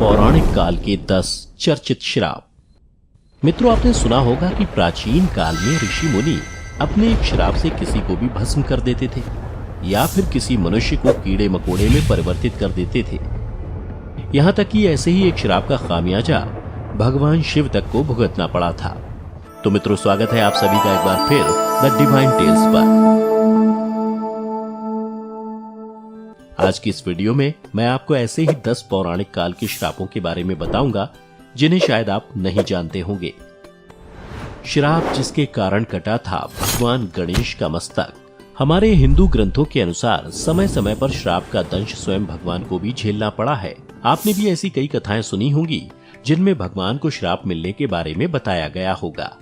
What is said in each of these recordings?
पौराणिक काल के 10 चर्चित श्राप। मित्रों, आपने सुना होगा कि प्राचीन काल में ऋषि मुनि अपने एक श्राप से किसी को भी भस्म कर देते थे या फिर किसी मनुष्य को कीड़े मकोड़े में परिवर्तित कर देते थे। यहाँ तक कि ऐसे ही एक श्राप का खामियाजा भगवान शिव तक को भुगतना पड़ा था। तो मित्रों, स्वागत है आप सभी का एक बार फिर द डिवाइन टेल्स पर। आज की इस वीडियो में मैं आपको ऐसे ही 10 पौराणिक काल के श्रापों के बारे में बताऊंगा जिन्हें शायद आप नहीं जानते होंगे। श्राप जिसके कारण कटा था भगवान गणेश का मस्तक। हमारे हिंदू ग्रंथों के अनुसार समय समय पर श्राप का दंश स्वयं भगवान को भी झेलना पड़ा है। आपने भी ऐसी कई कथाएं सुनी होंगी जिनमें भगवान को श्राप मिलने के बारे में बताया गया होगा।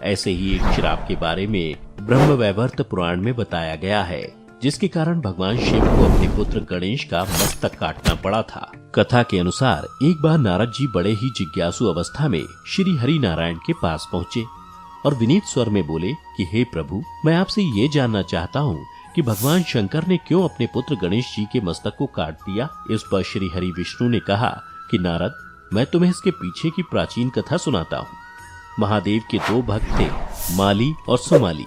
ऐसे ही एक श्राप के बारे में ब्रह्मवैवर्त पुराण में बताया गया है, जिसके कारण भगवान शिव को अपने पुत्र गणेश का मस्तक काटना पड़ा था। कथा के अनुसार एक बार नारद जी बड़े ही जिज्ञासु अवस्था में श्री हरि नारायण के पास पहुँचे और विनीत स्वर में बोले कि हे प्रभु, मैं आपसे ये जानना चाहता हूँ कि भगवान शंकर ने क्यों अपने पुत्र गणेश जी के मस्तक को काट दिया। इस पर श्री हरि विष्णु ने कहा कि नारद, मैं तुम्हें इसके पीछे की प्राचीन कथा सुनाता हूँ। महादेव के 2 भक्त थे, माली और सुमाली।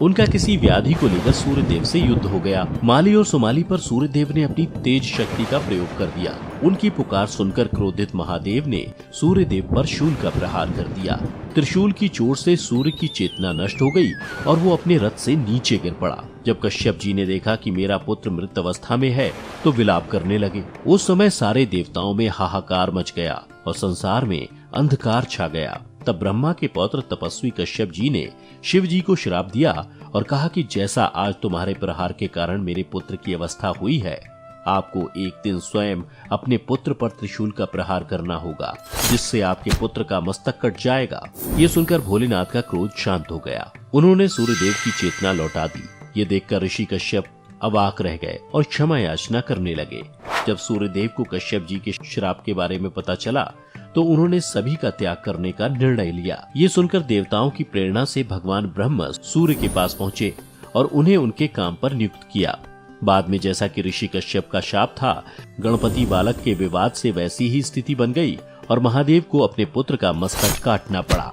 उनका किसी व्याधि को लेकर सूर्यदेव से युद्ध हो गया। माली और सुमाली पर सूर्यदेव ने अपनी तेज शक्ति का प्रयोग कर दिया। उनकी पुकार सुनकर क्रोधित महादेव ने सूर्यदेव पर शूल का प्रहार कर दिया। त्रिशूल की चोट से सूर्य की चेतना नष्ट हो गई और वो अपने रथ से नीचे गिर पड़ा। जब कश्यप जी ने देखा कि मेरा पुत्र मृत अवस्था में है तो विलाप करने लगे। उस समय सारे देवताओं में हाहाकार मच गया और संसार में अंधकार छा गया। तब ब्रह्मा के पौत्र तपस्वी कश्यप जी ने शिव जी को श्राप दिया और कहा कि जैसा आज तुम्हारे प्रहार के कारण मेरे पुत्र की अवस्था हुई है, आपको एक दिन स्वयं अपने पुत्र पर त्रिशूल का प्रहार करना होगा, जिससे आपके पुत्र का मस्तक कट जाएगा। ये सुनकर भोलेनाथ का क्रोध शांत हो गया। उन्होंने सूर्यदेव की चेतना लौटा दी। ये देखकर ऋषि कश्यप अवाक रह गए और क्षमा याचना करने लगे। जब सूर्यदेव को कश्यप जी के श्राप के बारे में पता चला तो उन्होंने सभी का त्याग करने का निर्णय लिया। ये सुनकर देवताओं की प्रेरणा से भगवान ब्रह्मा सूर्य के पास पहुँचे और उन्हें उनके काम पर नियुक्त किया। बाद में जैसा कि ऋषि कश्यप का शाप था, गणपति बालक के विवाद से वैसी ही स्थिति बन गई और महादेव को अपने पुत्र का मस्तक काटना पड़ा।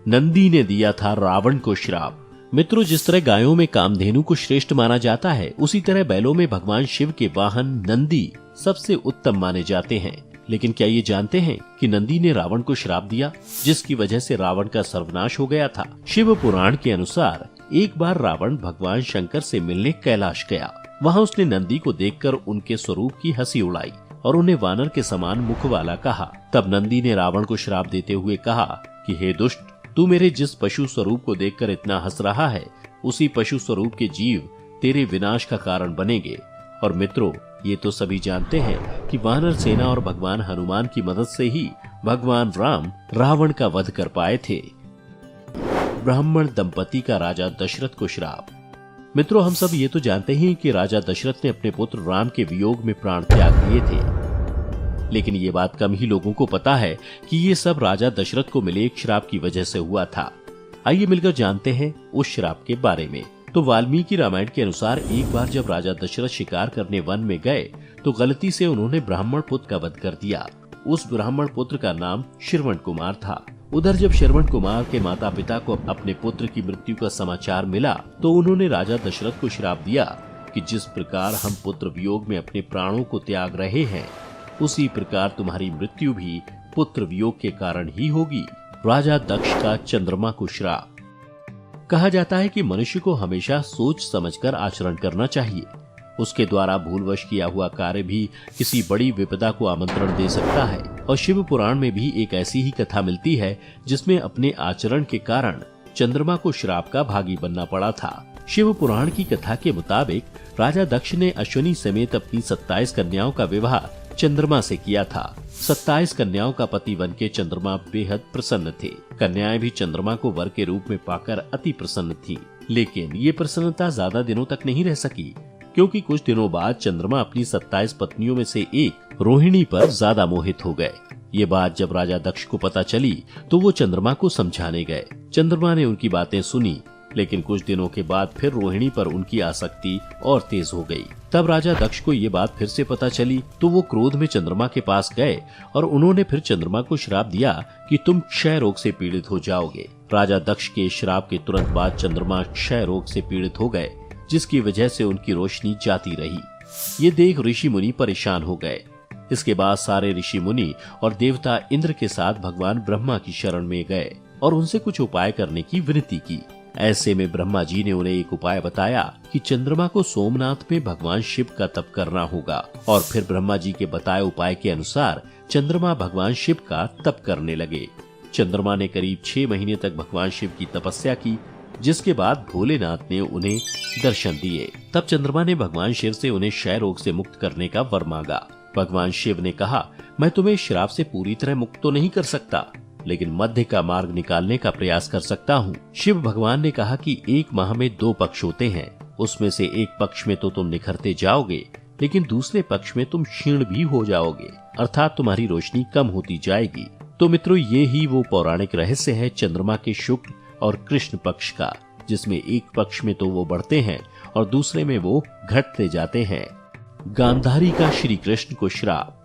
नंदी ने दिया था रावण को श्राप। मित्रों, जिस तरह गायों में कामधेनु को श्रेष्ठ माना जाता है, उसी तरह बैलों में भगवान शिव के वाहन नंदी सबसे उत्तम माने जाते हैं। लेकिन क्या ये जानते हैं कि नंदी ने रावण को श्राप दिया, जिसकी वजह से रावण का सर्वनाश हो गया था। शिव पुराण के अनुसार एक बार रावण भगवान शंकर से मिलने कैलाश गया। वहाँ उसने नंदी को देखकर उनके स्वरूप की हंसी उड़ाई और उन्हें वानर के समान मुख वाला कहा। तब नंदी ने रावण को श्राप देते हुए कहा कि हे दुष्ट, तू मेरे जिस पशु स्वरूप को देखकर इतना हंस रहा है, उसी पशु स्वरूप के जीव तेरे विनाश का कारण बनेंगे। और मित्रों, ये तो सभी जानते हैं कि वानर सेना और भगवान हनुमान की मदद से ही भगवान राम रावण का वध कर पाए थे। ब्राह्मण दंपति का राजा दशरथ को श्राप। मित्रों, हम सब ये तो जानते हैं कि राजा दशरथ ने अपने पुत्र राम के वियोग में प्राण त्याग दिए थे, लेकिन ये बात कम ही लोगों को पता है कि ये सब राजा दशरथ को मिले एक श्राप की वजह से हुआ था। आइए मिलकर जानते हैं उस श्राप के बारे में। तो वाल्मीकि रामायण के अनुसार एक बार जब राजा दशरथ शिकार करने वन में गए तो गलती से उन्होंने ब्राह्मण पुत्र का वध कर दिया। उस ब्राह्मण पुत्र का नाम श्रवण कुमार था। उधर जब श्रवण कुमार के माता पिता को अपने पुत्र की मृत्यु का समाचार मिला तो उन्होंने राजा दशरथ को श्राप दिया कि जिस प्रकार हम पुत्र वियोग में अपने प्राणों को त्याग रहे हैं, उसी प्रकार तुम्हारी मृत्यु भी पुत्र वियोग के कारण ही होगी। राजा दक्ष का चंद्रमा को श्राप। कहा जाता है कि मनुष्य को हमेशा सोच समझकर आचरण करना चाहिए। उसके द्वारा भूलवश किया हुआ कार्य भी किसी बड़ी विपदा को आमंत्रण दे सकता है। और शिव पुराण में भी एक ऐसी ही कथा मिलती है जिसमें अपने आचरण के कारण चंद्रमा को श्राप का भागी बनना पड़ा था। शिव पुराण की कथा के मुताबिक राजा दक्ष ने अश्विनी समेत अपनी 27 कन्याओं का विवाह चंद्रमा से किया था। 27 कन्याओं का पति बन के चंद्रमा बेहद प्रसन्न थे। कन्याएं भी चंद्रमा को वर के रूप में पाकर अति प्रसन्न थीं। लेकिन ये प्रसन्नता ज्यादा दिनों तक नहीं रह सकी, क्योंकि कुछ दिनों बाद चंद्रमा अपनी 27 पत्नियों में से एक रोहिणी पर ज्यादा मोहित हो गए। ये बात जब राजा दक्ष को पता चली तो वो चंद्रमा को समझाने गए। चंद्रमा ने उनकी बातें सुनी लेकिन कुछ दिनों के बाद फिर रोहिणी पर उनकी आसक्ति और तेज हो गई। तब राजा दक्ष को ये बात फिर से पता चली तो वो क्रोध में चंद्रमा के पास गए और उन्होंने फिर चंद्रमा को श्राप दिया कि तुम क्षय रोग से पीड़ित हो जाओगे। राजा दक्ष के श्राप के तुरंत बाद चंद्रमा क्षय रोग से पीड़ित हो गए, जिसकी वजह से उनकी रोशनी जाती रही। ये देख ऋषि मुनि परेशान हो गए। इसके बाद सारे ऋषि मुनि और देवता इंद्र के साथ भगवान ब्रह्मा की शरण में गए और उनसे कुछ उपाय करने की विनती की। ऐसे में ब्रह्मा जी ने उन्हें एक उपाय बताया कि चंद्रमा को सोमनाथ में भगवान शिव का तप करना होगा। और फिर ब्रह्मा जी के बताए उपाय के अनुसार चंद्रमा भगवान शिव का तप करने लगे। चंद्रमा ने करीब 6 महीने तक भगवान शिव की तपस्या की, जिसके बाद भोलेनाथ ने उन्हें दर्शन दिए। तब चंद्रमा ने भगवान शिव से उन्हें क्षय रोग से मुक्त करने का वर मांगा। भगवान शिव ने कहा, मैं तुम्हें श्राप से पूरी तरह मुक्त तो नहीं कर सकता, लेकिन मध्य का मार्ग निकालने का प्रयास कर सकता हूँ। शिव भगवान ने कहा कि 1 माह में 2 पक्ष होते हैं, उसमें से एक पक्ष में तो तुम निखरते जाओगे, लेकिन दूसरे पक्ष में तुम क्षीण भी हो जाओगे, अर्थात तुम्हारी रोशनी कम होती जाएगी। तो मित्रों, ये ही वो पौराणिक रहस्य है चंद्रमा के शुक्ल और कृष्ण पक्ष का, जिसमें एक पक्ष में तो वो बढ़ते हैं और दूसरे में वो घटते जाते हैं। गांधारी का श्री कृष्ण को श्राप।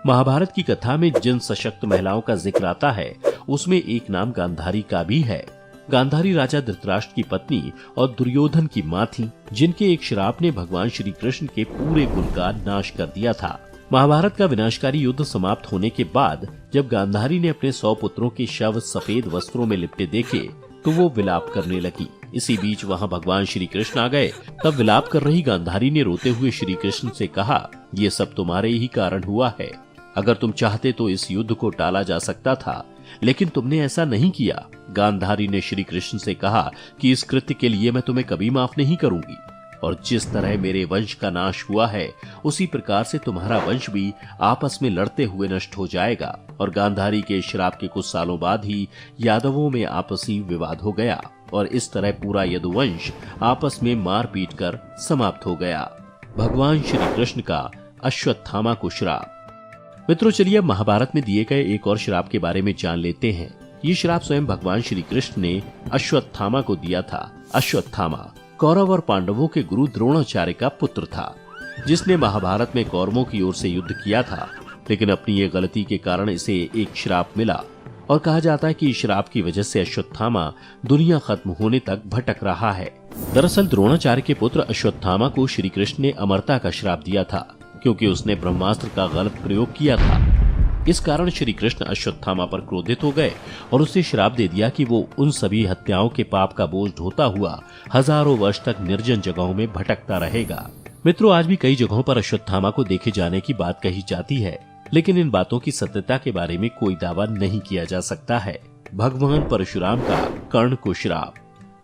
महाभारत की कथा में जिन सशक्त महिलाओं का जिक्र आता है, उसमें एक नाम गांधारी का भी है। गांधारी राजा धृतराष्ट्र की पत्नी और दुर्योधन की मां थी, जिनके एक श्राप ने भगवान श्री कृष्ण के पूरे कुल का नाश कर दिया था। महाभारत का विनाशकारी युद्ध समाप्त होने के बाद जब गांधारी ने अपने 100 पुत्रों के शव सफेद वस्त्रों में लिपटे देखे तो वो विलाप करने लगी। इसी बीच वहां भगवान श्री कृष्ण आ गए। तब विलाप कर रही गांधारी ने रोते हुए श्री कृष्ण से कहा, ये सब तुम्हारे ही कारण हुआ है। अगर तुम चाहते तो इस युद्ध को टाला जा सकता था, लेकिन तुमने ऐसा नहीं किया। गांधारी ने श्री कृष्ण से कहा कि इस कृत्य के लिए मैं तुम्हें कभी माफ नहीं करूंगी, और जिस तरह मेरे वंश का नाश हुआ है उसी प्रकार से तुम्हारा वंश भी आपस में लड़ते हुए नष्ट हो जाएगा। और गांधारी के श्राप के कुछ सालों बाद ही यादवों में आपसी विवाद हो गया और इस तरह पूरा यदुवंश आपस में मार पीट कर समाप्त हो गया। भगवान श्री कृष्ण का अश्वत्थामा को श्राप। मित्रों, चलिए महाभारत में दिए गए एक और श्राप के बारे में जान लेते हैं। ये श्राप स्वयं भगवान श्री कृष्ण ने अश्वत्थामा को दिया था। अश्वत्थामा कौरव और पांडवों के गुरु द्रोणाचार्य का पुत्र था, जिसने महाभारत में कौरवों की ओर से युद्ध किया था, लेकिन अपनी ये गलती के कारण इसे एक श्राप मिला और कहा जाता है कि इस श्राप की वजह से अश्वत्थामा दुनिया खत्म होने तक भटक रहा है। दरअसल द्रोणाचार्य के पुत्र अश्वत्थामा को श्री कृष्ण ने अमरता का श्राप दिया था, क्योंकि उसने ब्रह्मास्त्र का गलत प्रयोग किया था। इस कारण श्री कृष्ण अश्वत्थामा पर क्रोधित हो गए और उसे श्राप दे दिया कि वो उन सभी हत्याओं के पाप का बोझ ढोता हुआ हजारों वर्ष तक निर्जन जगहों में भटकता रहेगा। मित्रों, आज भी कई जगहों पर अश्वत्थामा को देखे जाने की बात कही जाती है, लेकिन इन बातों की सत्यता के बारे में कोई दावा नहीं किया जा सकता है। भगवान परशुराम का कर्ण को श्राप।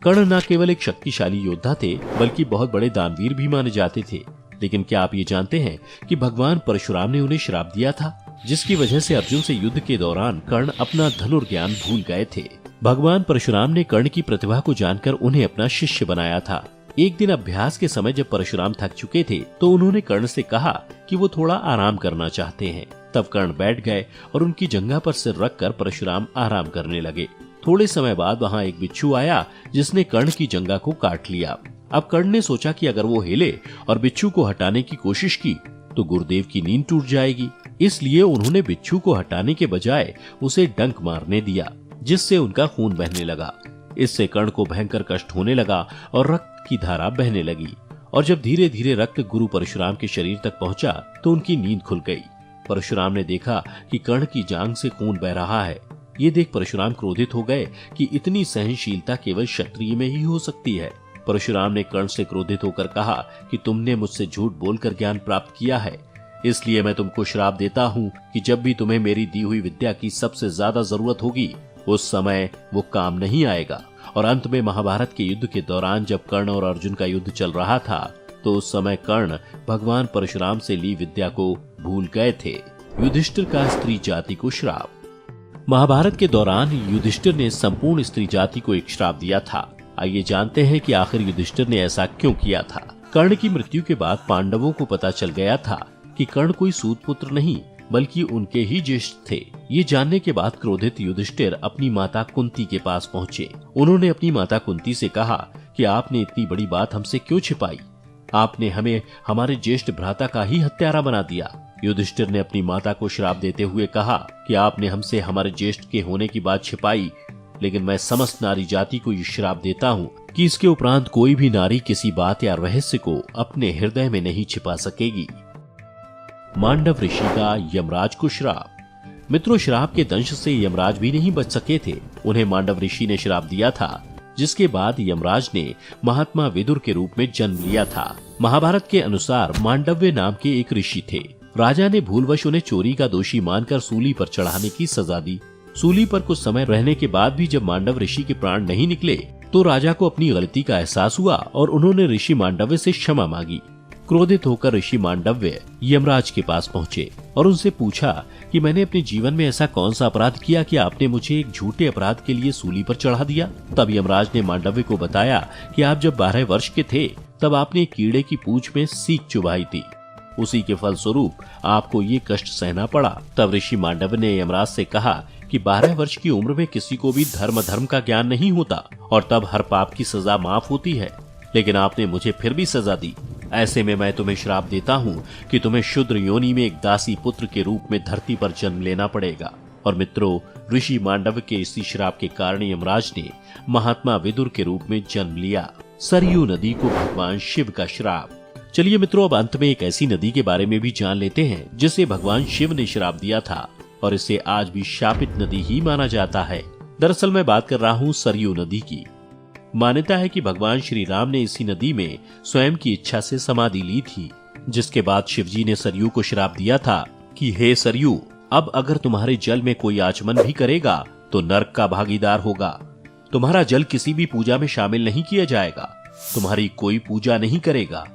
कर्ण न केवल एक शक्तिशाली योद्धा थे, बल्कि बहुत बड़े दानवीर भी माने जाते थे। लेकिन क्या आप ये जानते हैं कि भगवान परशुराम ने उन्हें श्राप दिया था, जिसकी वजह से अर्जुन से युद्ध के दौरान कर्ण अपना धनुर्ज्ञान भूल गए थे। भगवान परशुराम ने कर्ण की प्रतिभा को जानकर उन्हें अपना शिष्य बनाया था। एक दिन अभ्यास के समय जब परशुराम थक चुके थे तो उन्होंने कर्ण से कहा कि वो थोड़ा आराम करना चाहते हैं। तब कर्ण बैठ गए और उनकी जंघा पर सिर रखकर परशुराम आराम करने लगे। थोड़े समय बाद वहाँ एक बिच्छू आया, जिसने कर्ण की जंघा को काट लिया। अब कर्ण ने सोचा कि अगर वो हिले और बिच्छू को हटाने की कोशिश की तो गुरुदेव की नींद टूट जाएगी। इसलिए उन्होंने बिच्छू को हटाने के बजाय उसे डंक मारने दिया, जिससे उनका खून बहने लगा। इससे कर्ण को भयंकर कष्ट होने लगा और रक्त की धारा बहने लगी। और जब धीरे धीरे रक्त गुरु परशुराम के शरीर तक पहुंचा तो उनकी नींद खुल गई। परशुराम ने देखा कि कर्ण की जांघ से खून बह रहा है। ये देख परशुराम क्रोधित हो गए कि इतनी सहनशीलता केवल क्षत्रिय में ही हो सकती है। परशुराम ने कर्ण से क्रोधित होकर कहा कि तुमने मुझसे झूठ बोलकर ज्ञान प्राप्त किया है, इसलिए मैं तुमको श्राप देता हूँ कि जब भी तुम्हें मेरी दी हुई विद्या की सबसे ज्यादा जरूरत होगी उस समय वो काम नहीं आएगा। और अंत में महाभारत के युद्ध के दौरान जब कर्ण और अर्जुन का युद्ध चल रहा था तो उस समय कर्ण भगवान परशुराम से ली विद्या को भूल गए थे। युधिष्ठिर का स्त्री जाति को श्राप। महाभारत के दौरान युधिष्ठिर ने संपूर्ण स्त्री जाति को एक श्राप दिया था। आइए जानते हैं कि आखिर युधिष्ठिर ने ऐसा क्यों किया था। कर्ण की मृत्यु के बाद पांडवों को पता चल गया था कि कर्ण कोई सूत पुत्र नहीं बल्कि उनके ही ज्येष्ठ थे। ये जानने के बाद क्रोधित युधिष्ठिर अपनी माता कुंती के पास पहुँचे। उन्होंने अपनी माता कुंती से कहा कि आपने इतनी बड़ी बात हमसे क्यों छिपाई? आपने हमें हमारे ज्येष्ठ भ्राता का ही हत्यारा बना दिया। युधिष्ठिर ने अपनी माता को श्राप देते हुए कहा कि आपने हमसे हमारे ज्येष्ठ के होने की बात छिपाई, लेकिन मैं समस्त नारी जाति को ये श्राप देता हूँ कि इसके उपरांत कोई भी नारी किसी बात या रहस्य को अपने हृदय में नहीं छिपा सकेगी। मांडव ऋषि का यमराज को श्राप। मित्रों, श्राप के दंश से यमराज भी नहीं बच सके थे। उन्हें मांडव ऋषि ने श्राप दिया था, जिसके बाद यमराज ने महात्मा विदुर के रूप में जन्म लिया था। महाभारत के अनुसार मांडव्य नाम के एक ऋषि थे। राजा ने भूलवश उन्हें चोरी का दोषी मानकर सूली पर चढ़ाने की सजा दी। सूली पर कुछ समय रहने के बाद भी जब मांडव ऋषि के प्राण नहीं निकले तो राजा को अपनी गलती का एहसास हुआ और उन्होंने ऋषि मांडव्य से क्षमा मांगी। क्रोधित होकर ऋषि मांडव्य यमराज के पास पहुँचे और उनसे पूछा कि मैंने अपने जीवन में ऐसा कौन सा अपराध किया कि आपने मुझे एक झूठे अपराध के लिए सूली पर चढ़ा दिया। तब यमराज ने मांडव्य को बताया कि आप जब 12 वर्ष के थे तब आपने कीड़े की पूंछ में सीक चुभाई थी। उसी के फलस्वरूप आपको ये कष्ट सहना पड़ा। तब ऋषि मांडव्य ने यमराज से कहा कि 12 वर्ष की उम्र में किसी को भी धर्म का ज्ञान नहीं होता और तब हर पाप की सजा माफ होती है, लेकिन आपने मुझे फिर भी सजा दी। ऐसे में मैं तुम्हें श्राप देता हूँ कि तुम्हें शूद्र योनि में एक दासी पुत्र के रूप में धरती पर जन्म लेना पड़ेगा। और मित्रों, ऋषि मांडव के इसी श्राप के कारण यमराज ने महात्मा विदुर के रूप में जन्म लिया। सरयू नदी को भगवान शिव का श्राप। चलिए मित्रों, अब अंत में एक ऐसी नदी के बारे में भी जान लेते हैं जिसे भगवान शिव ने श्राप दिया था और इसे आज भी शापित नदी ही माना जाता है। दरअसल मैं बात कर रहा हूँ सरयू नदी की। मान्यता है कि भगवान श्री राम ने इसी नदी में स्वयं की इच्छा से समाधि ली थी, जिसके बाद शिवजी ने सरयू को श्राप दिया था कि हे सरयू, अब अगर तुम्हारे जल में कोई आचमन भी करेगा तो नरक का भागीदार होगा। तुम्हारा जल किसी भी पूजा में शामिल नहीं किया जाएगा, तुम्हारी कोई पूजा नहीं करेगा,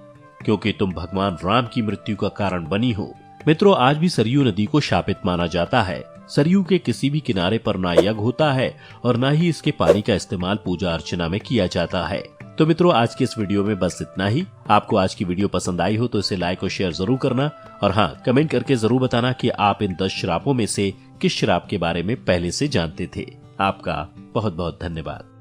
क्योंकि तुम भगवान राम की मृत्यु का कारण बनी हो। मित्रों, आज भी सरयू नदी को शापित माना जाता है। सरयू के किसी भी किनारे पर ना यज्ञ होता है और ना ही इसके पानी का इस्तेमाल पूजा अर्चना में किया जाता है। तो मित्रों, आज के इस वीडियो में बस इतना ही। आपको आज की वीडियो पसंद आई हो तो इसे लाइक और शेयर जरूर करना और हाँ, कमेंट करके जरूर बताना कि आप इन 10 श्रापों में से किस श्राप के बारे में पहले से जानते थे। आपका बहुत बहुत धन्यवाद।